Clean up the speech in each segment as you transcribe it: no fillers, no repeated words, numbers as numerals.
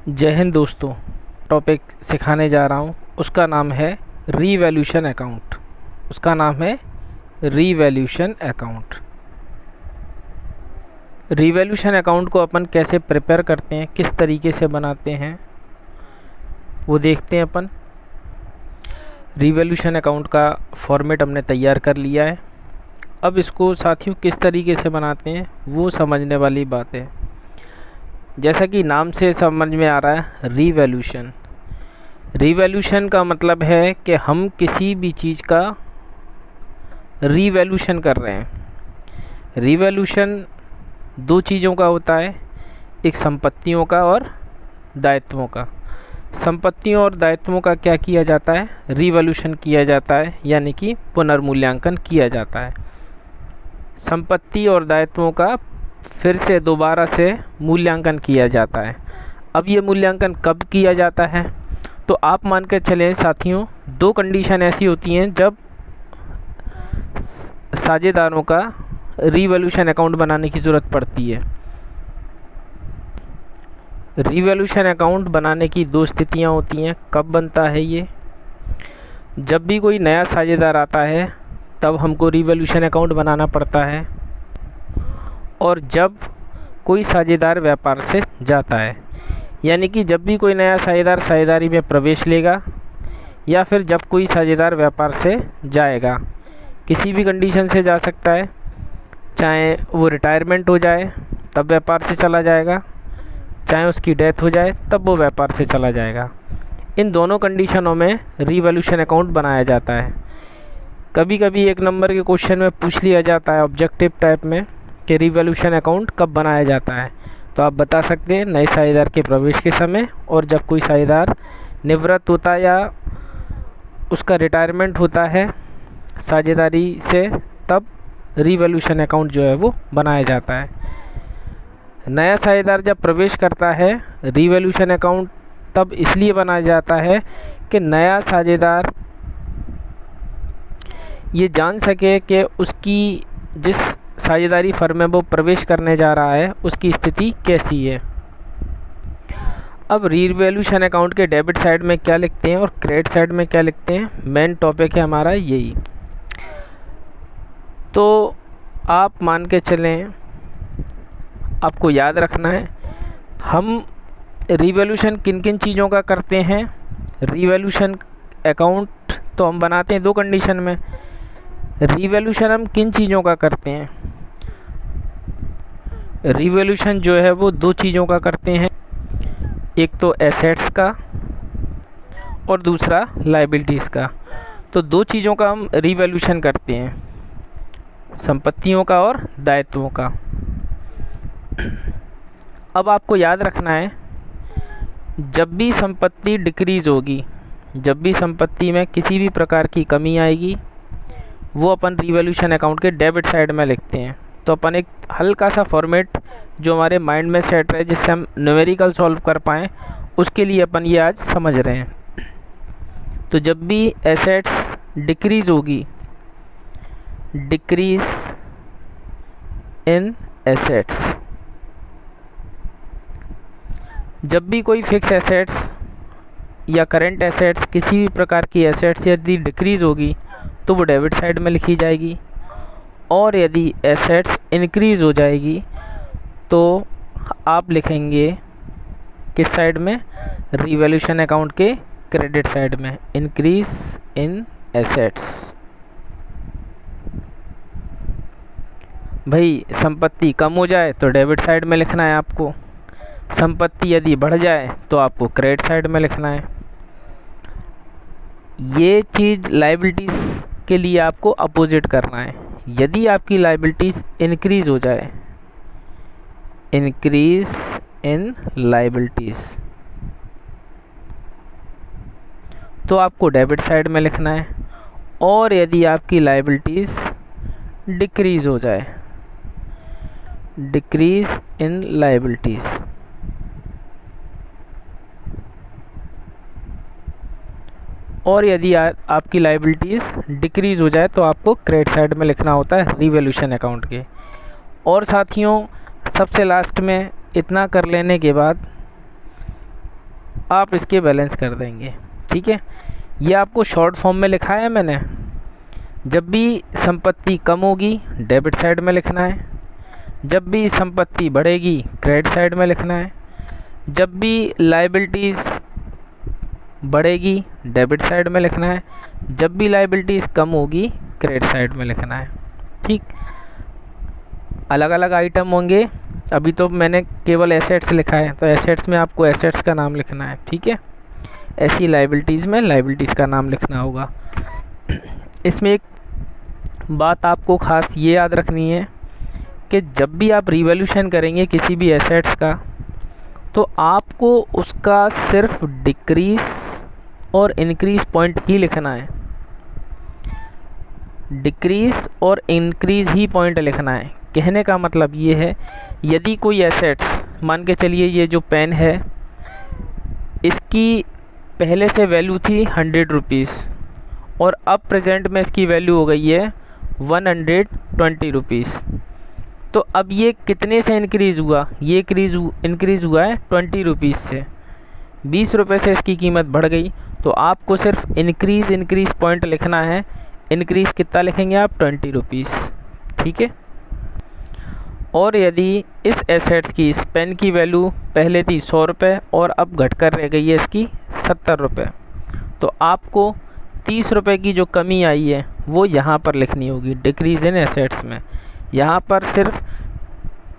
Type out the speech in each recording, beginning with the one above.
जय हिंद दोस्तों। टॉपिक सिखाने जा रहा हूँ, उसका नाम है रीवैल्यूएशन अकाउंट। उसका नाम है रीवैल्यूएशन अकाउंट। रीवैल्यूएशन अकाउंट को अपन कैसे प्रिपेयर करते हैं, किस तरीके से बनाते हैं, वो देखते हैं अपन। रीवैल्यूएशन अकाउंट का फॉर्मेट हमने तैयार कर लिया है। अब इसको साथियों किस तरीके से बनाते हैं वो समझने वाली बात है। जैसा कि नाम से समझ में आ रहा है, रीवैल्यूएशन। रीवैल्यूएशन का मतलब है कि हम किसी भी चीज़ का रीवैल्यूएशन कर रहे हैं। रीवैल्यूएशन दो चीज़ों का होता है, एक संपत्तियों का और दायित्वों का। संपत्तियों और दायित्वों का क्या किया जाता है, रीवैल्यूएशन किया जाता है, यानी कि पुनर्मूल्यांकन किया जाता है। संपत्ति और दायित्वों का फिर से दोबारा से मूल्यांकन किया जाता है। अब ये मूल्यांकन कब किया जाता है, तो आप मान के चलें साथियों, दो कंडीशन ऐसी होती हैं जब साझेदारों का रीवैल्यूएशन अकाउंट बनाने की ज़रूरत पड़ती है। रीवैल्यूएशन अकाउंट बनाने की दो स्थितियां होती हैं। कब बनता है ये, जब भी कोई नया साझेदार आता है तब हमको रीवैल्यूएशन अकाउंट बनाना पड़ता है, और जब कोई साझेदार व्यापार से जाता है, यानी कि जब भी कोई नया साझेदार साझेदारी में प्रवेश लेगा या फिर जब कोई साझेदार व्यापार से जाएगा। किसी भी कंडीशन से जा सकता है, चाहे वो रिटायरमेंट हो जाए तब व्यापार से चला जाएगा, चाहे उसकी डेथ हो जाए तब वो व्यापार से चला जाएगा। इन दोनों कंडीशनों में रीवैल्यूएशन अकाउंट बनाया जाता है। कभी कभी एक नंबर के क्वेश्चन में पूछ लिया जाता है ऑब्जेक्टिव टाइप में कि रीवैल्यूएशन अकाउंट कब बनाया जाता है, तो आप बता सकते हैं नए साझेदार के प्रवेश के समय, और जब कोई साझेदार निवृत्त होता है या उसका रिटायरमेंट होता है साझेदारी से, तब रीवैल्यूएशन अकाउंट जो है वो बनाया जाता है। नया साझेदार जब प्रवेश करता है, रीवैल्यूएशन अकाउंट तब इसलिए बनाया जाता है कि नया साझेदार ये जान सके कि उसकी जिस साझेदारी फर्म में वो प्रवेश करने जा रहा है उसकी स्थिति कैसी है। अब रीवैल्यूएशन अकाउंट के डेबिट साइड में क्या लिखते हैं और क्रेडिट साइड में क्या लिखते हैं, मेन टॉपिक है हमारा यही। तो आप मान के चलें, आपको याद रखना है हम रीवैल्यूएशन किन किन चीज़ों का करते हैं। रीवैल्यूएशन अकाउंट तो हम बनाते हैं दो कंडीशन में। रीवैल्यूएशन हम किन चीज़ों का करते हैं, रीवैल्यूएशन जो है वो दो चीज़ों का करते हैं, एक तो एसेट्स का और दूसरा लायबिलिटीज़ का। तो दो चीज़ों का हम रीवैल्यूएशन करते हैं, संपत्तियों का और दायित्वों का। अब आपको याद रखना है, जब भी संपत्ति डिक्रीज़ होगी, जब भी संपत्ति में किसी भी प्रकार की कमी आएगी, वो अपन रीवैल्यूएशन अकाउंट के डेबिट साइड में लिखते हैं। तो अपन एक हल्का सा फॉर्मेट जो हमारे माइंड में सेट रहे, जिससे हम न्यूमेरिकल सॉल्व कर पाएँ, उसके लिए अपन ये आज समझ रहे हैं। तो जब भी एसेट्स डिक्रीज़ होगी, डिक्रीज इन एसेट्स, जब भी कोई फिक्स एसेट्स या करेंट एसेट्स, किसी भी प्रकार की एसेट्स यदि डिक्रीज़ होगी तो वो डेबिट साइड में लिखी जाएगी, और यदि एसेट्स इंक्रीज़ हो जाएगी तो आप लिखेंगे किस साइड में, रीवैल्यूएशन अकाउंट के क्रेडिट साइड में, इंक्रीज इन एसेट्स। भाई संपत्ति कम हो जाए तो डेबिट साइड में लिखना है आपको, संपत्ति यदि बढ़ जाए तो आपको क्रेडिट साइड में लिखना है। ये चीज़ लायबिलिटीज़ के लिए आपको अपोजिट करना है। यदि आपकी लायबिलिटीज़ इंक्रीज़ हो जाए, इंक्रीज इन लायबिलिटीज़, तो आपको डेबिट साइड में लिखना है, और यदि आपकी लायबिलिटीज़ डिक्रीज़ हो जाए, डिक्रीज इन लायबिलिटीज़, और यदि आपकी लायबिलिटीज़ डिक्रीज़ हो जाए तो आपको क्रेडिट साइड में लिखना होता है रीवैल्यूएशन अकाउंट के। और साथियों सबसे लास्ट में इतना कर लेने के बाद आप इसके बैलेंस कर देंगे। ठीक है, ये आपको शॉर्ट फॉर्म में लिखा है मैंने। जब भी संपत्ति कम होगी डेबिट साइड में लिखना है, जब भी संपत्ति बढ़ेगी क्रेडिट साइड में लिखना है, जब भी लायबिलिटीज़ बढ़ेगी डेबिट साइड में लिखना है, जब भी लायबिलिटीज़ कम होगी क्रेडिट साइड में लिखना है। ठीक, अलग अलग आइटम होंगे। अभी तो मैंने केवल एसेट्स लिखा है, तो एसेट्स में आपको एसेट्स का नाम लिखना है। ठीक है, ऐसी लायबिलिटीज़ में लायबिलिटीज़ का नाम लिखना होगा। इसमें एक बात आपको ख़ास ये याद रखनी है कि जब भी आप रिवैल्यूएशन करेंगे किसी भी एसेट्स का, तो आपको उसका सिर्फ डिक्रीज़ और इंक्रीज़ पॉइंट ही लिखना है। डिक्रीज़ और इंक्रीज़ ही पॉइंट लिखना है। कहने का मतलब ये है, यदि कोई एसेट्स, मान के चलिए ये जो पेन है, इसकी पहले से वैल्यू थी 100 रुपीज़ और अब प्रेजेंट में इसकी वैल्यू हो गई है 120 रुपीज़। तो अब ये कितने से इंक्रीज़ हुआ? ये इंक्रीज़ हुआ है 20 रुपीज़ से। 20 रुपये से इसकी कीमत बढ़ गई। तो आपको सिर्फ इंक्रीज़ पॉइंट लिखना है। इंक्रीज़ कितना लिखेंगे आप? 20 रुपीज़। ठीक है। और यदि इस एसेट्स की, इस पेन की वैल्यू पहले थी 100 रुपये और अब घटकर रह गई है इसकी 70 रुपये, तो आपको 30 रुपये की जो कमी आई है वो यहाँ पर लिखनी होगी, डिक्रीज़ इन एसेट्स में। यहाँ पर सिर्फ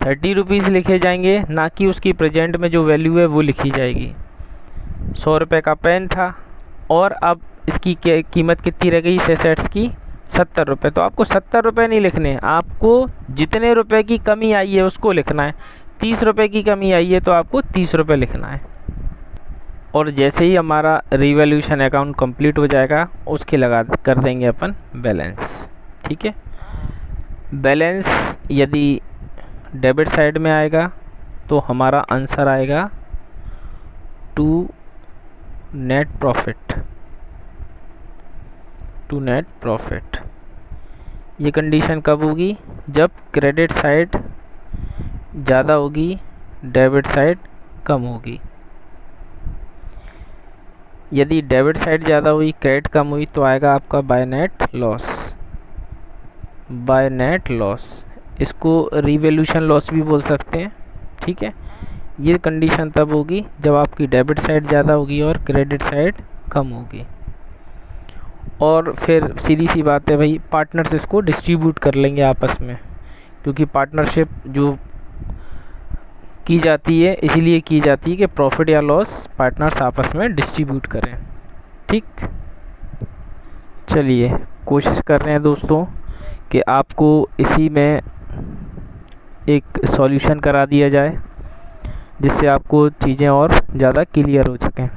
30 रुपीज़ लिखे जाएंगे, ना कि उसकी प्रेजेंट में जो वैल्यू है वो लिखी जाएगी। 100 रुपये का पेन था और अब इसकी कीमत कितनी रह गई इस एसेट्स की? 70 रुपये। तो आपको 70 रुपये नहीं लिखने, आपको जितने रुपए की कमी आई है उसको लिखना है। 30 रुपये की कमी आई है तो आपको 30 रुपये लिखना है। और जैसे ही हमारा रिवैल्यूएशन अकाउंट कंप्लीट हो जाएगा उसके लगा कर देंगे अपन बैलेंस। ठीक है। बैलेंस यदि डेबिट साइड में आएगा तो हमारा आंसर आएगा टू नेट प्रॉफिट। ये कंडीशन कब होगी? जब क्रेडिट साइड ज़्यादा होगी डेबिट साइड कम होगी। यदि डेबिट साइड ज़्यादा हुई क्रेडिट कम हुई तो आएगा आपका बाय नेट लॉस। इसको रिवैल्यूएशन लॉस भी बोल सकते हैं। ठीक है। ये कंडीशन तब होगी जब आपकी डेबिट साइड ज़्यादा होगी और क्रेडिट साइड कम होगी। और फिर सीधी सी बात है भाई, पार्टनर्स इसको डिस्ट्रीब्यूट कर लेंगे आपस में, क्योंकि पार्टनरशिप जो की जाती है इसीलिए की जाती है कि प्रॉफिट या लॉस पार्टनर्स आपस में डिस्ट्रीब्यूट करें। ठीक, चलिए कोशिश कर रहे हैं दोस्तों कि आपको इसी में एक सॉल्यूशन करा दिया जाए जिससे आपको चीज़ें और ज़्यादा क्लियर हो सकें।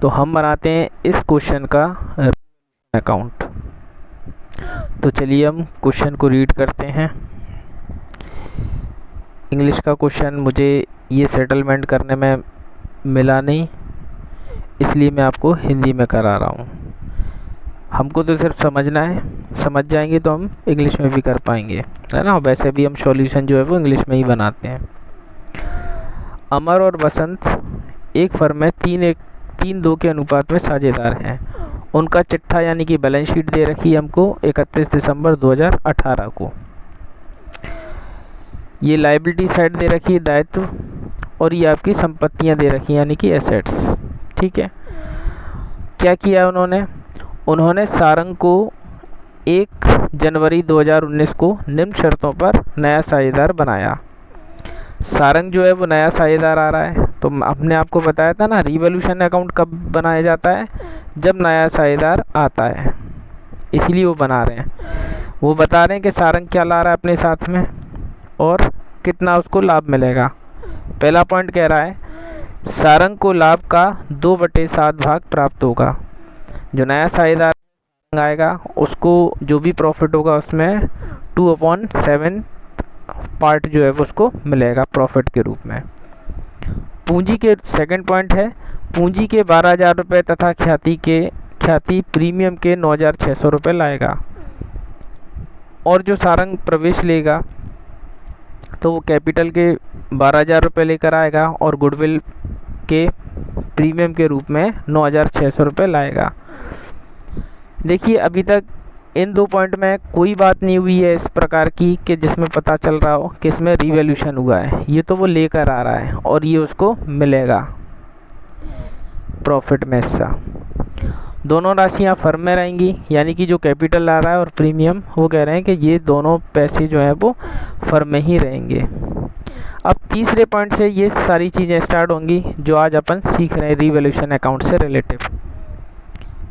तो हम बनाते हैं इस क्वेश्चन का अकाउंट। तो चलिए हम क्वेश्चन को रीड करते हैं। इंग्लिश का क्वेश्चन मुझे ये सेटलमेंट करने में मिला नहीं, इसलिए मैं आपको हिंदी में करा रहा हूँ। हमको तो सिर्फ समझना है, समझ जाएंगे तो हम इंग्लिश में भी कर पाएंगे, है ना। वैसे भी हम सॉल्यूशन जो है वो इंग्लिश में ही बनाते हैं। अमर और बसंत एक फर्म में 3:2 के अनुपात में साझेदार हैं। उनका चिट्ठा यानी कि बैलेंस शीट दे रखी है हमको 31 दिसंबर 2018 को। ये लायबिलिटी साइड दे रखी है, दायित्व, और ये आपकी संपत्तियां दे रखी हैं यानी कि एसेट्स। ठीक है। क्या किया उन्होंने सारंग को 1 जनवरी 2019 को निम्न शर्तों पर नया साझेदार बनाया। सारंग जो है वो नया साझेदार आ रहा है, तो हमने आपको बताया था ना रिवैल्यूएशन अकाउंट कब बनाया जाता है? जब नया साझेदार आता है, इसलिए वो बना रहे हैं। वो बता रहे हैं कि सारंग क्या ला रहा है अपने साथ में और कितना उसको लाभ मिलेगा। पहला पॉइंट कह रहा है सारंग को लाभ का 2/7 भाग प्राप्त होगा। जो नया साझेदार आएगा उसको जो भी प्रॉफिट होगा उसमें 2/7 पार्ट जो है वो उसको मिलेगा प्रॉफिट के रूप में। पूंजी के सेकंड पॉइंट है, पूंजी के 12,000 रुपये तथा ख्याति प्रीमियम के 9,600 रुपये लाएगा। और जो सारंग प्रवेश लेगा तो वो कैपिटल के 12,000 रुपये लेकर आएगा और गुडविल के प्रीमियम के रूप में 9,600 रुपये लाएगा। देखिए अभी तक इन 2 पॉइंट में कोई बात नहीं हुई है इस प्रकार की कि जिसमें पता चल रहा हो कि इसमें रिवैल्यूएशन हुआ है। ये तो वो लेकर आ रहा है और ये उसको मिलेगा प्रॉफिट में हिस्सा। दोनों राशियां फर्म में रहेंगी, यानी कि जो कैपिटल आ रहा है और प्रीमियम, वो कह रहे हैं कि ये दोनों पैसे जो है वो फर्म में ही रहेंगे। अब तीसरे पॉइंट से ये सारी चीज़ें स्टार्ट होंगी जो आज अपन सीख रहे हैं रिवैल्यूएशन अकाउंट से रिलेटिव।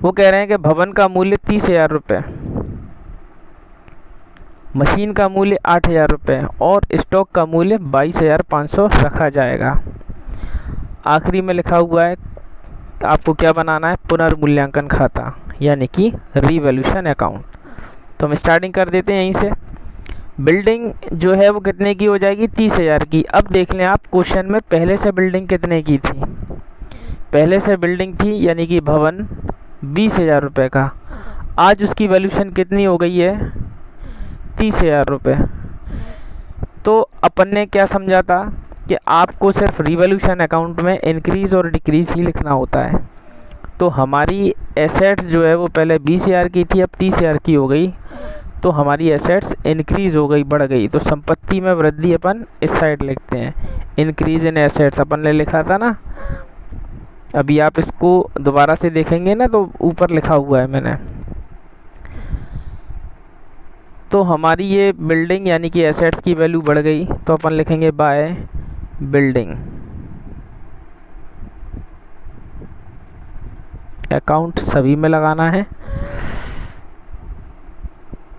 वो कह रहे हैं कि भवन का मूल्य 30,000 रुपये, मशीन का मूल्य 8,000 रुपये और स्टॉक का मूल्य 22,500 रखा जाएगा। आखिरी में लिखा हुआ है आपको क्या बनाना है, पुनर्मूल्यांकन खाता यानी कि रिवैल्यूएशन अकाउंट। तो हम स्टार्टिंग कर देते हैं यहीं से। बिल्डिंग जो है वो कितने की हो जाएगी, 30,000 की। अब देख लें आप क्वेश्चन में पहले से बिल्डिंग कितने की थी। पहले से बिल्डिंग थी यानी कि भवन 20,000 रुपये का। आज उसकी वैल्यूएशन कितनी हो गई है, 30,000 रुपये। तो अपन ने क्या समझा था कि आपको सिर्फ रिवैल्यूएशन अकाउंट में इंक्रीज़ और डिक्रीज़ ही लिखना होता है। तो हमारी एसेट्स जो है वो पहले 20,000 की थी, अब 30,000 की हो गई। तो हमारी एसेट्स इंक्रीज़ हो गई, बढ़ गई। तो संपत्ति में वृद्धि अपन इस साइड लिखते हैं, इंक्रीज़ इन एसेट्स अपन ने लिखा था ना। अभी आप इसको दोबारा से देखेंगे ना तो ऊपर लिखा हुआ है मैंने। तो हमारी ये बिल्डिंग यानी कि एसेट्स की वैल्यू बढ़ गई, तो अपन लिखेंगे बाय बिल्डिंग। अकाउंट सभी में लगाना है।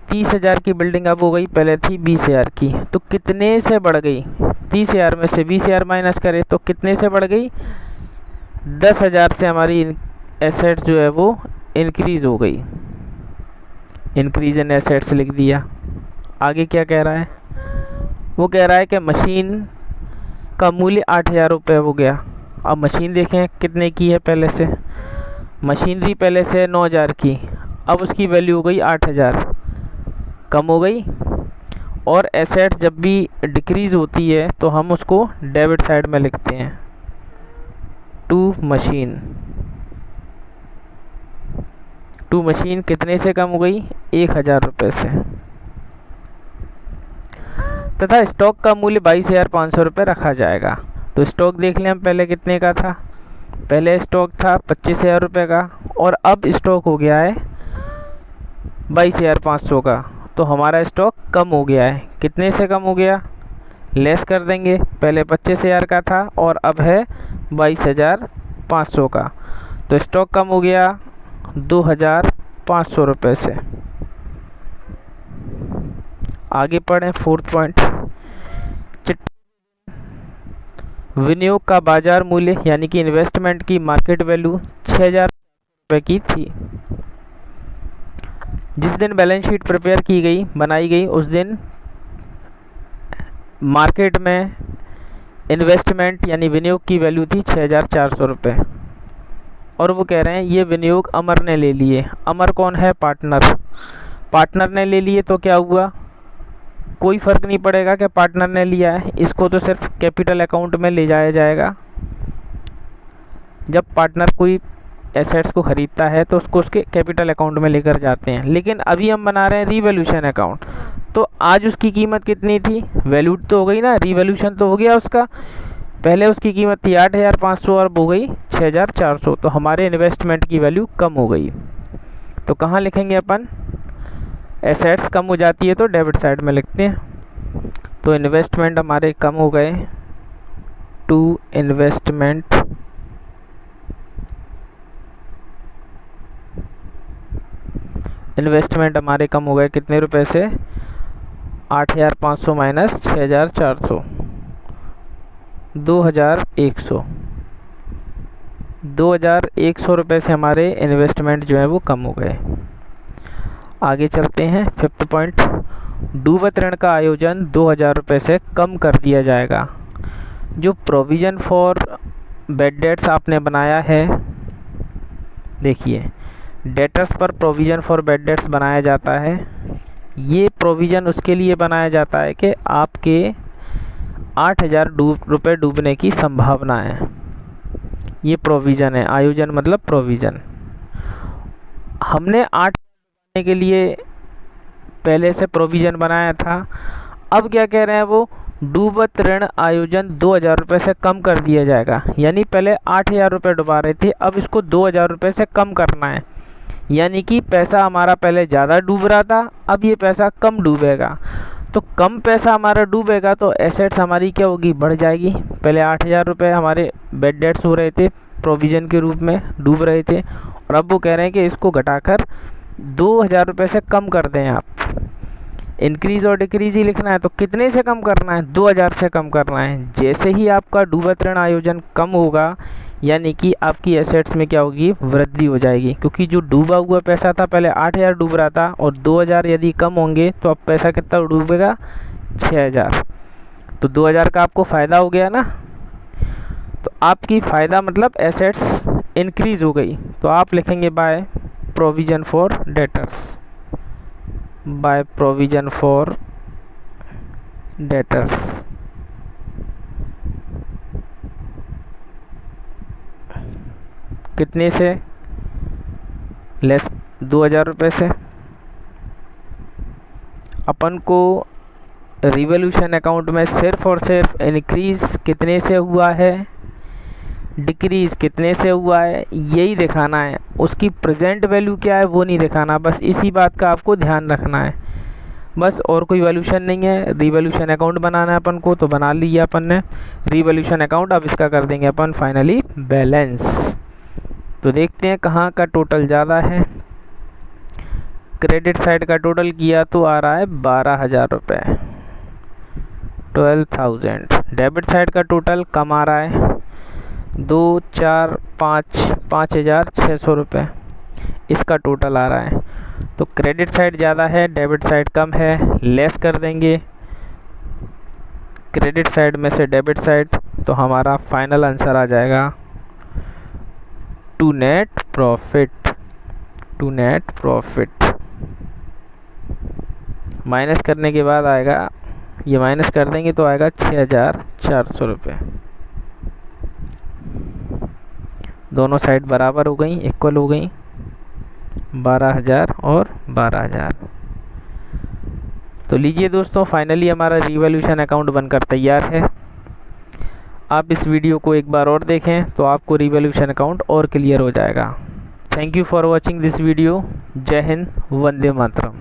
30,000 की बिल्डिंग अब हो गई, पहले थी 20,000 की। तो कितने से बढ़ गई, 30,000 में से 20,000 माइनस करें तो कितने से बढ़ गई, 10,000 से हमारी एसेट्स जो है वो इंक्रीज़ हो गई। इंक्रीज इन एसेट्स लिख दिया। आगे क्या कह रहा है, वो कह रहा है कि मशीन का मूल्य 8,000 रुपये हो गया। अब मशीन देखें कितने की है, पहले से मशीनरी पहले से 9,000 की, अब उसकी वैल्यू हो गई 8,000, कम हो गई। और एसेट जब भी डिक्रीज़ होती है तो हम उसको डेबिट साइड में लिखते हैं, टू मशीन। टू मशीन कितने से कम हो गई, 1,000 रुपये से। तथा स्टॉक का मूल्य 22,500 रुपये रखा जाएगा। तो स्टॉक देख लें हम पहले कितने का था, पहले स्टॉक था 25,000 रुपये का और अब स्टॉक हो गया है 22,500 का। तो हमारा स्टॉक कम हो गया है, कितने से कम हो गया, लेस कर देंगे। पहले 25,000 का था और अब है 22,500 का। तो स्टॉक कम हो गया 2,500 रुपये से। आगे पढ़ें, 4th पॉइंट। विनियोग का बाजार मूल्य यानी कि इन्वेस्टमेंट की मार्केट वैल्यू 6,000 रुपये की थी। जिस दिन बैलेंस शीट प्रिपेयर की गई, बनाई गई, उस दिन मार्केट में इन्वेस्टमेंट यानी विनियोग की वैल्यू थी 6,400 रुपये। और वो कह रहे हैं ये विनियोग अमर ने ले लिए। अमर कौन है, पार्टनर। पार्टनर ने ले लिए तो क्या हुआ, कोई फ़र्क नहीं पड़ेगा कि पार्टनर ने लिया है, इसको तो सिर्फ कैपिटल अकाउंट में ले जाया जाएगा। जब पार्टनर कोई एसेट्स को ख़रीदता है तो उसको उसके कैपिटल अकाउंट में लेकर जाते हैं। लेकिन अभी हम बना रहे हैं रिवैल्यूएशन अकाउंट। तो आज उसकी कीमत कितनी थी, वैल्यूड तो हो गई ना, रिवैल्यूएशन तो हो गया उसका। पहले उसकी कीमत थी 8,500 और हो गई 6,400। तो हमारे इन्वेस्टमेंट की वैल्यू कम हो गई। तो कहाँ लिखेंगे अपन, एसेट्स कम हो जाती है तो डेबिट साइड में लिखते हैं। तो इन्वेस्टमेंट हमारे कम हो गए, टू इन्वेस्टमेंट हमारे कम हो गए कितने रुपए से, 8,500 माइनस 6,400, 2,100। 2,100 रुपये से हमारे इन्वेस्टमेंट जो है वो कम हो गए। आगे चलते हैं, 5th पॉइंट। डूबत ऋण का आयोजन 2,000 रुपये से कम कर दिया जाएगा। जो प्रोविज़न फॉर बैड डेट्स आपने बनाया है, देखिए डेटर्स पर प्रोविज़न फॉर बैड डेट्स बनाया जाता है। ये प्रोविज़न उसके लिए बनाया जाता है कि आपके 8,000 रुपये डूबने की संभावना है। ये प्रोविज़न है, आयोजन मतलब प्रोविज़न। हमने 8 के लिए पहले से प्रोविज़न बनाया था। अब क्या कह रहे हैं वो, डूबत ऋण आयोजन 2000 रुपये से कम कर दिया जाएगा। यानी पहले 8000 रुपये डुबा रहे थे, अब इसको 2000 रुपये से कम करना है। यानी कि पैसा हमारा पहले ज़्यादा डूब रहा था, अब ये पैसा कम डूबेगा। तो कम पैसा हमारा डूबेगा तो एसेट्स हमारी क्या होगी, बढ़ जाएगी। पहले 8000 रुपये हमारे बेड डेट्स हो रहे थे, प्रोविज़न के रूप में डूब रहे थे, और अब वो कह रहे हैं कि इसको घटाकर 2000 रुपये से कम कर दें आप। इंक्रीज़ और डिक्रीज़ ही लिखना है, तो कितने से कम करना है, 2000 से कम करना है। जैसे ही आपका डूबत ऋण आयोजन कम होगा, यानी कि आपकी एसेट्स में क्या होगी, वृद्धि हो जाएगी। क्योंकि जो डूबा हुआ पैसा था, पहले 8000 डूब रहा था, और 2000 यदि कम होंगे तो अब पैसा कितना डूबेगा, 6000। तो 2000 का आपको फ़ायदा हो गया ना। तो आपकी फ़ायदा मतलब एसेट्स इंक्रीज़ हो गई। तो आप लिखेंगे by provision for debtors, by provision for debtors. कितने से, लेस 2000 रुपये से। अपन को रिवॉल्यूशन अकाउंट में सिर्फ और सिर्फ इंक्रीज़ कितने से हुआ है, डिक्रीज़ कितने से हुआ है, यही दिखाना है। उसकी प्रेजेंट वैल्यू क्या है वो नहीं दिखाना, बस इसी बात का आपको ध्यान रखना है बस। और कोई वैल्यूशन नहीं है। रिवॉल्यूशन अकाउंट बनाना है अपन को, तो बना लिया अपन ने रिवॉल्यूशन अकाउंट। अब इसका कर देंगे अपन फाइनली बैलेंस। तो देखते हैं कहाँ का टोटल ज़्यादा है। क्रेडिट साइड का टोटल किया तो आ रहा है 12000 रुपये, 12000। डेबिट साइड का टोटल कम आ रहा है, 2 4 5 5600 रुपये इसका टोटल आ रहा है। तो क्रेडिट साइड ज़्यादा है, डेबिट साइड कम है, लेस कर देंगे क्रेडिट साइड में से डेबिट साइड। तो हमारा फाइनल आंसर आ जाएगा to net profit, to net profit. Minus करने के बाद आएगा, ये माइनस कर देंगे तो आएगा 6400 रुपये। दोनों साइड बराबर हो गई, इक्वल हो गई, 12000 और 12000। तो लीजिए दोस्तों, फाइनली हमारा रिवॉल्यूशन अकाउंट बनकर तैयार है। आप इस वीडियो को एक बार और देखें तो आपको रिवॉल्यूशन अकाउंट और क्लियर हो जाएगा। Thank you for watching this video. जय हिंद, वंदे मातरम।